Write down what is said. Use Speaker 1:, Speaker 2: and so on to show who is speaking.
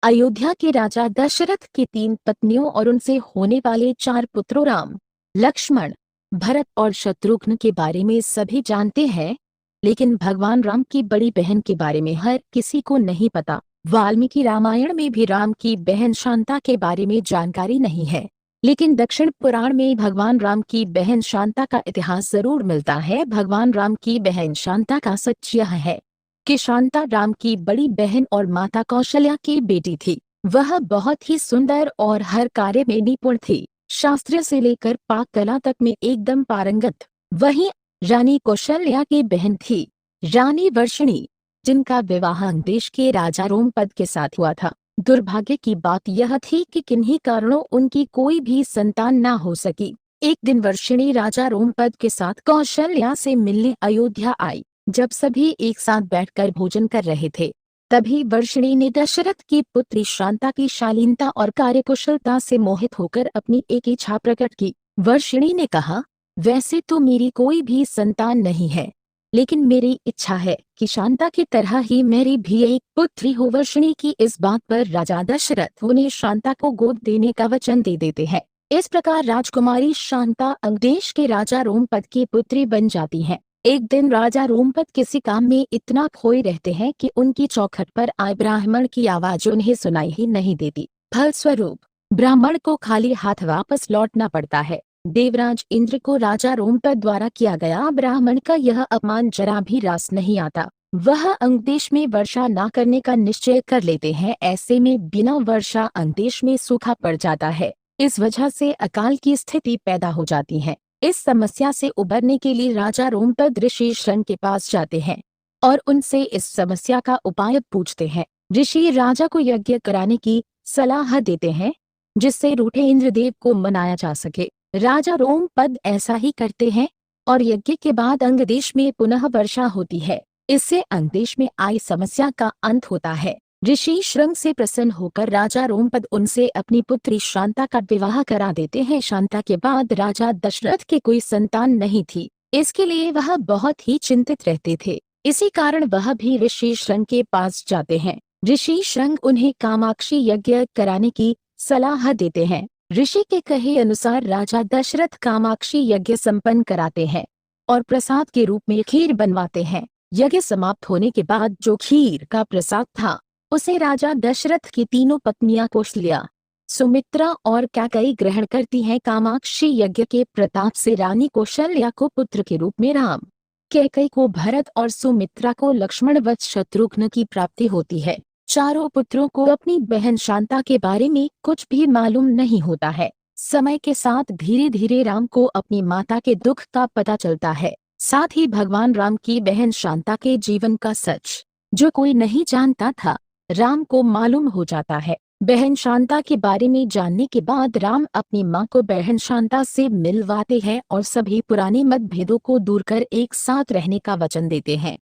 Speaker 1: अयोध्या के राजा दशरथ की 3 पत्नियों और उनसे होने वाले 4 पुत्रों राम, लक्ष्मण, भरत और शत्रुघ्न के बारे में सभी जानते हैं, लेकिन भगवान राम की बड़ी बहन के बारे में हर किसी को नहीं पता। वाल्मीकि रामायण में भी राम की बहन शांता के बारे में जानकारी नहीं है, लेकिन दक्षिण पुराण में भगवान राम की बहन शांता का इतिहास जरूर मिलता है। भगवान राम की बहन शांता का सच यह है कि शांता राम की बड़ी बहन और माता कौशल्या की बेटी थी। वह बहुत ही सुंदर और हर कार्य में निपुण थी। शास्त्र से लेकर पाक कला तक में एकदम पारंगत। वहीं रानी कौशल्या की बहन थी रानी वर्षिणी, जिनका विवाह देश के राजा रोमपद के साथ हुआ था। दुर्भाग्य की बात यह थी कि किन्हीं कारणों उनकी कोई भी संतान न हो सकी। एक दिन वर्षिणी राजा रोमपद के साथ कौशल्या से मिलने अयोध्या आई। जब सभी एक साथ बैठकर भोजन कर रहे थे, तभी वर्षिणी ने दशरथ की पुत्री शांता की शालीनता और कार्यकुशलता से मोहित होकर अपनी एक इच्छा प्रकट की। वर्षिणी ने कहा, वैसे तो मेरी कोई भी संतान नहीं है, लेकिन मेरी इच्छा है कि शांता की तरह ही मेरी भी एक पुत्री हो। वर्षिणी की इस बात पर राजा दशरथ उन्हें शांता को गोद देने का वचन दे देते हैं। इस प्रकार राजकुमारी शांता अंगदेश के राजा रोमपद की पुत्री बन जाती है। एक दिन राजा रोमपद किसी काम में इतना खोए रहते हैं कि उनकी चौखट पर आए ब्राह्मण की आवाज उन्हें सुनाई ही नहीं देती। फलस्वरूप ब्राह्मण को खाली हाथ वापस लौटना पड़ता है। देवराज इंद्र को राजा रोमपद द्वारा किया गया ब्राह्मण का यह अपमान जरा भी रास नहीं आता। वह अंगदेश में वर्षा न करने का निश्चय कर लेते हैं। ऐसे में बिना वर्षा अंगदेश में सूखा पड़ जाता है। इस वजह से अकाल की स्थिति पैदा हो जाती है। इस समस्या से उबरने के लिए राजा रोमपद ऋषि शृंग के पास जाते हैं और उनसे इस समस्या का उपाय पूछते हैं। ऋषि राजा को यज्ञ कराने की सलाह देते हैं, जिससे रूठे इंद्रदेव को मनाया जा सके। राजा रोमपद ऐसा ही करते हैं और यज्ञ के बाद अंगदेश में पुनः वर्षा होती है। इससे अंगदेश में आई समस्या का अंत होता है। ऋषि शृंग से प्रसन्न होकर राजा रोमपद उनसे अपनी पुत्री शांता का विवाह करा देते हैं। शांता के बाद राजा दशरथ के कोई संतान नहीं थी, इसके लिए वह बहुत ही चिंतित रहते थे। इसी कारण वह भी ऋषि शृंग के पास जाते हैं। ऋषि शृंग उन्हें कामाक्षी यज्ञ कराने की सलाह देते हैं। ऋषि के कहे अनुसार राजा दशरथ कामाक्षी यज्ञ संपन्न कराते हैं और प्रसाद के रूप में खीर बनवाते हैं। यज्ञ समाप्त होने के बाद जो खीर का प्रसाद था, उसे राजा दशरथ की तीनों पत्नियां कौशल्या, सुमित्रा और कैकेयी ग्रहण करती हैं। कामाक्षी यज्ञ के प्रताप से रानी कौशल्या को पुत्र के रूप में राम, कैकेयी को भरत और सुमित्रा को लक्ष्मण व शत्रुघ्न की प्राप्ति होती है। चारों पुत्रों को अपनी बहन शांता के बारे में कुछ भी मालूम नहीं होता है। समय के साथ धीरे धीरे राम को अपनी माता के दुख का पता चलता है। साथ ही भगवान राम की बहन शांता के जीवन का सच, जो कोई नहीं जानता था, राम को मालूम हो जाता है। बहन शांता के बारे में जानने के बाद राम अपनी मां को बहन शांता से मिलवाते हैं और सभी पुराने मतभेदों को दूर कर एक साथ रहने का वचन देते हैं।